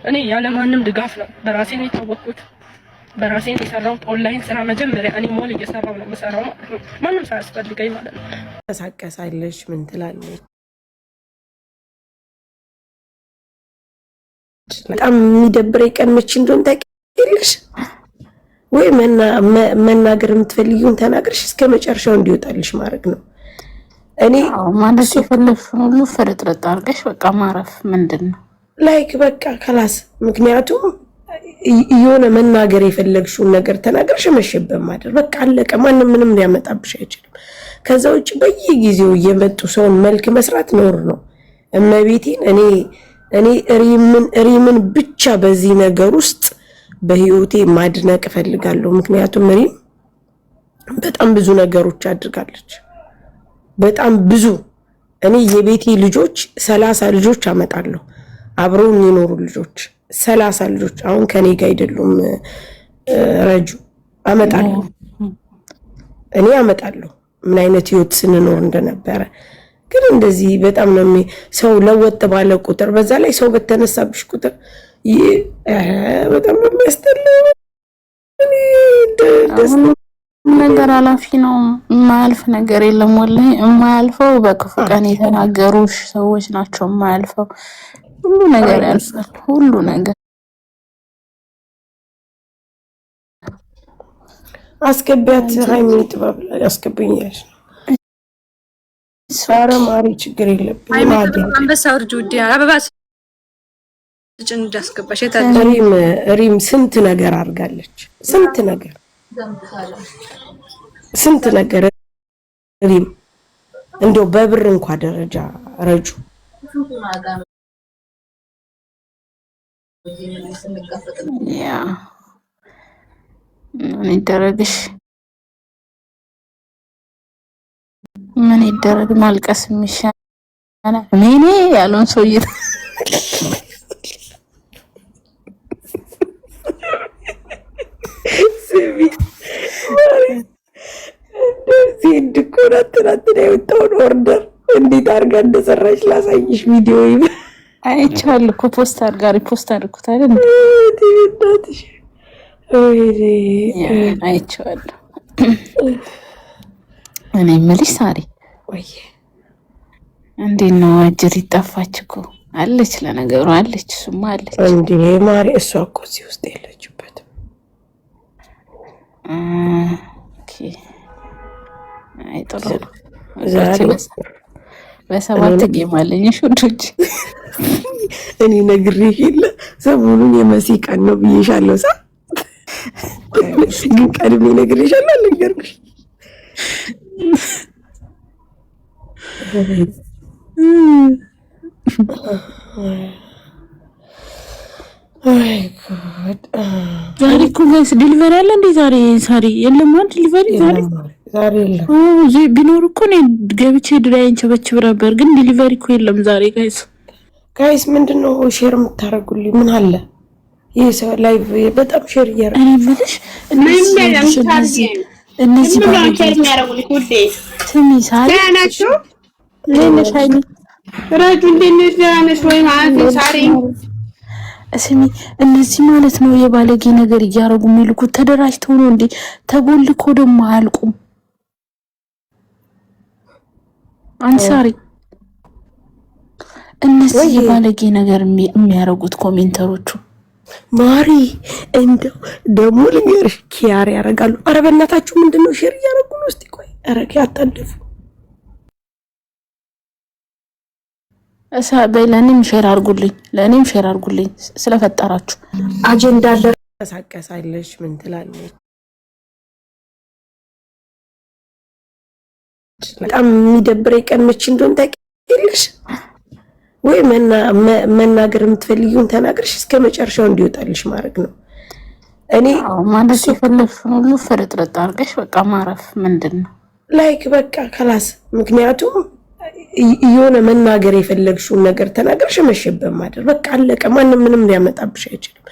እኔ ያለ ማንም ድጋፍ ነው በራሴ ነው የታወቅኩት። በራሴ ነው የሰራሁት ኦንላይን ስራ መጀመሪያ እኔ ሞል እየሰራሁ ነው የምሰራው ማለት ነው። ማንም ሳያስፈልገኝ ማለት ነው። ተሳቀሳለሽ ምን ትላለች? በጣም የሚደብረኝ ቀን መቼ እንደሆነ ታውቂያለሽ ወይ? መናገር የምትፈልጊውን ተናግረሽ እስከ መጨረሻው እንዲወጣልሽ ማድረግ ነው። እኔ ማለት የፈለግሽውን ሁሉ ፍርጥርጥ አድርገሽ በቃ ማረፍ ምንድን ነው ላይክ በቃ ከላስ። ምክንያቱም የሆነ መናገር የፈለግሽውን ነገር ተናግረሽ መሸበብ ማድረግ በቃ አለቀ። ማንም ምንም ሊያመጣብሽ አይችልም። ከዛ ውጭ በየጊዜው እየመጡ ሰውን መልክ መስራት ኖር ነው። እመቤቴን እኔ ሪምን ብቻ በዚህ ነገር ውስጥ በህይወቴ ማድነቅ እፈልጋለሁ። ምክንያቱም ሪም በጣም ብዙ ነገሮች አድርጋለች። በጣም ብዙ እኔ የቤቴ ልጆች 30 ልጆች አመጣለሁ፣ አብረው የሚኖሩ ልጆች 30 ልጆች አሁን ከኔ ጋር አይደሉም። ረጁ አመጣለሁ፣ እኔ አመጣለሁ ምን አይነት ህይወት ስንኖር እንደነበረ። ግን እንደዚህ በጣም ነው ሰው ለወጥ ባለ ቁጥር፣ በዛ ላይ ሰው በተነሳብሽ ቁጥር በጣም ነው የሚያስጠላው። ነገር አላፊ ነው፣ የማያልፍ ነገር የለም። ወላሂ የማያልፈው በክፉ ቀን የተናገሩሽ ሰዎች ናቸው የማያልፈው። ሁሉ ነገር ያልፋል፣ ሁሉ ነገር። አስገቢያት ሃይሚ ጥበብ አስገብኛለሽ። ሳራ ማሪ ችግር የለብኝም። አንበሳ ወርጁ ዲያ አበባ ጭን እንዳስገባሽ ሪም ስንት ነገር አድርጋለች። ስንት ነገር ሪም እንደው በብር እንኳን ደረጃ ረጁ ያ ምን ይደረግሽ? ምን ይደረግ? ማልቀስ የሚሻለው እኔ ያለውን ሰውዬ ዜድ እኮ ናት ትናንትና የወጣውን ኦርደር እንዴት አድርጋ እንደሰራች ላሳይሽ። ቪዲዮ አይቻለሁ እኮ ፖስት አድርጋ ሪፖስት አድርጉት አይደል? እናትሽ አይቻለሁ። እኔ የምልሽ ሳሪ ወይ እንዴት ነው? አጅሪት ጠፋች እኮ አለች። ለነገሩ አለች፣ እሱማ አለች እንዴ ማሪ። እሷ እኮ እዚህ ውስጥ የለችበትም። ኦኬ አይ ጥሩ ዛሬ በሰባት ጌም አለኝ ሹዶች። እኔ ነግሬሽ የለ ሰሞኑን የመሲ ቀን ነው ብዬሻለሁ። ግን ቀድሜ ነግሬሻለሁ አልነገርኩሽ? ዛሬ እኮ ጋይስ ዲሊቨሪ አለ እንዴ? ዛሬ ሳሪ የለም አይደል? ዲሊቨሪ ዛሬ የለም። ቢኖር እኮ ነው ገብቼ ድራይን ቸበችብ ነበር፣ ግን ዲሊቨሪ እኮ የለም ዛሬ ጋይስ። ምንድነው ሼር የምታረጉልኝ? ምን አለ ይሄ ሰው ላይቭ በጣም ሼር እያደረገ እኔ የምልሽ እነዚህ የሚያረጉልኝ ውዴ ስሚ ሳሪ ናቸው። ለነሽ አይኒ ረጁ እንደነሽ ያነሽ ወይ ማለት ሳሪ ስሚ እነዚህ ማለት ነው የባለጌ ነገር እያረጉ የሚልኩት ተደራጅተው ነው እንዴ? ተቦልኮ ደግሞ አያልቁም። አንሳሪ እነዚህ የባለጌ ነገር የሚያረጉት ኮሜንተሮቹ ማሪ እንደው ደግሞ ልንገርሽ ኪያር ያረጋሉ። ኧረ በእናታችሁ ምንድነው ሼር እያረጉ ነው? እስቲ ቆይ ኧረ ያጣደፉ ለእኔም ሼር አድርጉልኝ ስለፈጠራችሁ። አጀንዳ ተሳቀሳለሽ ምን ትላለች? በጣም የሚደብረኝ ቀን መቼ እንደሆነ ታውቂያለሽ ወይ? መናገር የምትፈልጊውን ተናግረሽ እስከ መጨረሻው እንዲወጣልሽ ማድረግ ነው። እኔ ማለት የፈለግሽውን ሁሉ ፍርጥርጥ አድርገሽ በቃ ማረፍ ምንድን ነው ላይክ በቃ ከላስ። ምክንያቱም የሆነ መናገር የፈለግሽውን ነገር ተናግረሽ መሸበብ ማድረግ በቃ አለቀ። ማንም ምንም ሊያመጣብሽ አይችልም።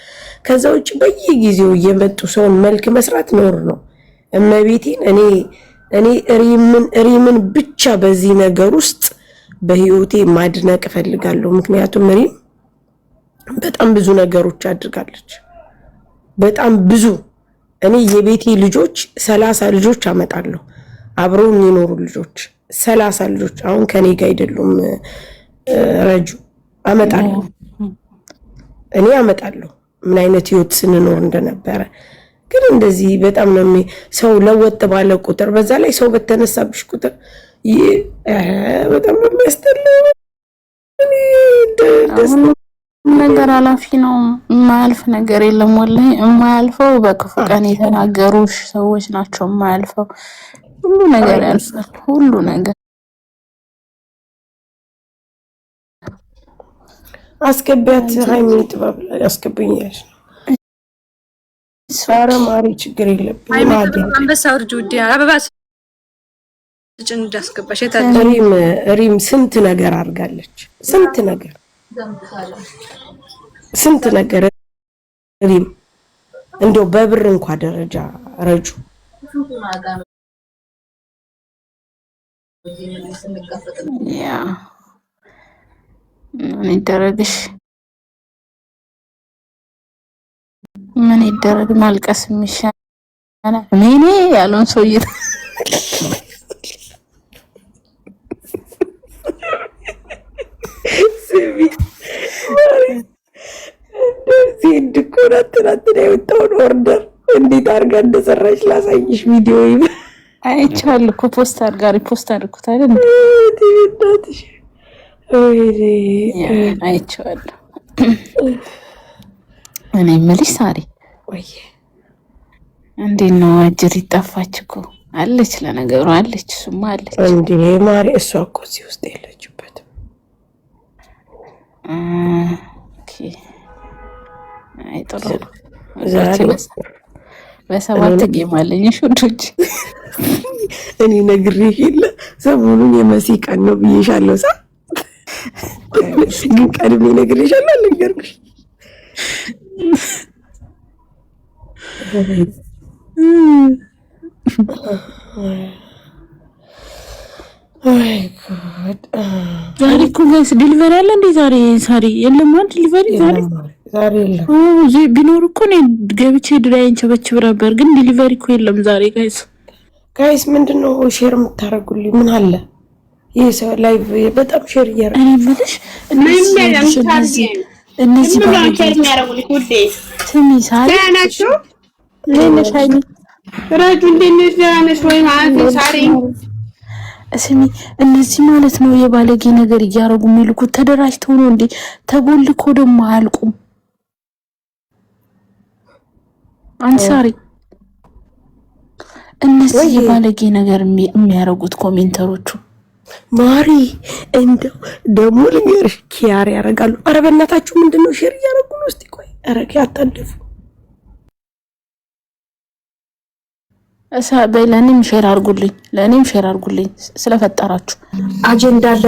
ከዛ ውጭ በየጊዜው እየመጡ ሰውን መልክ መስራት ኖር ነው። እመቤቴን እኔ ሪምን ብቻ በዚህ ነገር ውስጥ በህይወቴ ማድነቅ እፈልጋለሁ። ምክንያቱም ሪም በጣም ብዙ ነገሮች አድርጋለች። በጣም ብዙ እኔ የቤቴ ልጆች 30 ልጆች አመጣለሁ፣ አብረው የሚኖሩ ልጆች 30 ልጆች አሁን ከኔ ጋር አይደሉም። ረጁ አመጣለሁ፣ እኔ አመጣለሁ ምን አይነት ህይወት ስንኖር እንደነበረ። ግን እንደዚህ በጣም ነው ሰው ለወጥ ባለ ቁጥር፣ በዛ ላይ ሰው በተነሳብሽ ቁጥር በጣም ነው የሚያስጠላው። ነገር አላፊ ነው፣ የማያልፍ ነገር የለም። ወላሂ የማያልፈው በክፉ ቀን የተናገሩሽ ሰዎች ናቸው የማያልፈው። ሁሉ ነገር ያልፋል፣ ሁሉ ነገር። አስገቢያት ሃይሚን ጥባብ አስገብኝ ያለሽ ነው። ሳራ ማሪ ችግር የለብኝም። አንበሳ ወርጅ ውዴ አበባ ስጭን እንዳስገባሽ ሪም ስንት ነገር አድርጋለች። ስንት ነገር ሪም እንደው በብር እንኳን ደረጃ ረጁ ያ ምን ይደረግሽ? ምን ይደረግ? ማልቀስ የሚሻል ምን ያለውን ሰውዬ ዜድ እኮ ናት ትናንትና የወጣውን ኦርደር እንዴት አድርጋ እንደሰራች ላሳይሽ። ቪዲዮ አይቻል እኮ ፖስት አድርጋ ሪፖስት አድርጉት አይደል? አይቻለሁ። እኔ የምልሽ ሳሪ እንዴት ነው አጅር ይጠፋች እኮ አለች። ለነገሩ አለች፣ እሱማ አለች እንዴ ማሪ። እሷ እኮ እዚህ ውስጥ የለችበትም። ኦኬ አይ ጥሩ ነው። በሰባት ጌም አለኝ ሹዶች። እኔ ነግሬሽ የለ ሰሞኑን የመሲ ቀን ነው ብዬሻለሁ። ግን ቀድሜ ነግሬሻለሁ አልነገርኩሽ? ዛሬ እኮ ጋይስ ዲሊቨሪ አለ እንዴ? ዛሬ ሳሪ የለም ማለት ዲሊቨሪ ዛሬ የለም። ቢኖር እኮ ነው ገብቼ ድራይን ቸበችብ ነበር፣ ግን ዲሊቨሪ እኮ የለም ዛሬ። ጋይስ ምንድነው ሼር የምታረጉልኝ? ምን አለ ይሄ ሰው ላይቭ በጣም ሼር እያደረገ እኔ የምልሽ እነዚህ ባለጌ የሚያረጉልኝ ውዴ ስሚ ሳሪ ናቸው። ለነሽ አይኒ ረጁ እንደነሽ ያነሽ ወይ ማለት ሳሪ ስሚ እነዚህ ማለት ነው የባለጌ ነገር እያረጉ የሚልኩት ተደራጅተው ነው እንዴ? ተቦልኮ ደግሞ አያልቁም። አንሳሪ እነዚህ የባለጌ ነገር የሚያረጉት ኮሜንተሮቹ ማሪ እንደው ደግሞ ልንገርሽ ኪያር ያረጋሉ። ኧረ በእናታችሁ ምንድነው ሼር እያረጉ ነው? እስቲ ቆይ ኧረ ያታደፉ ለእኔም ሼር አድርጉልኝ፣ ስለፈጠራችሁ አጀንዳ አለ።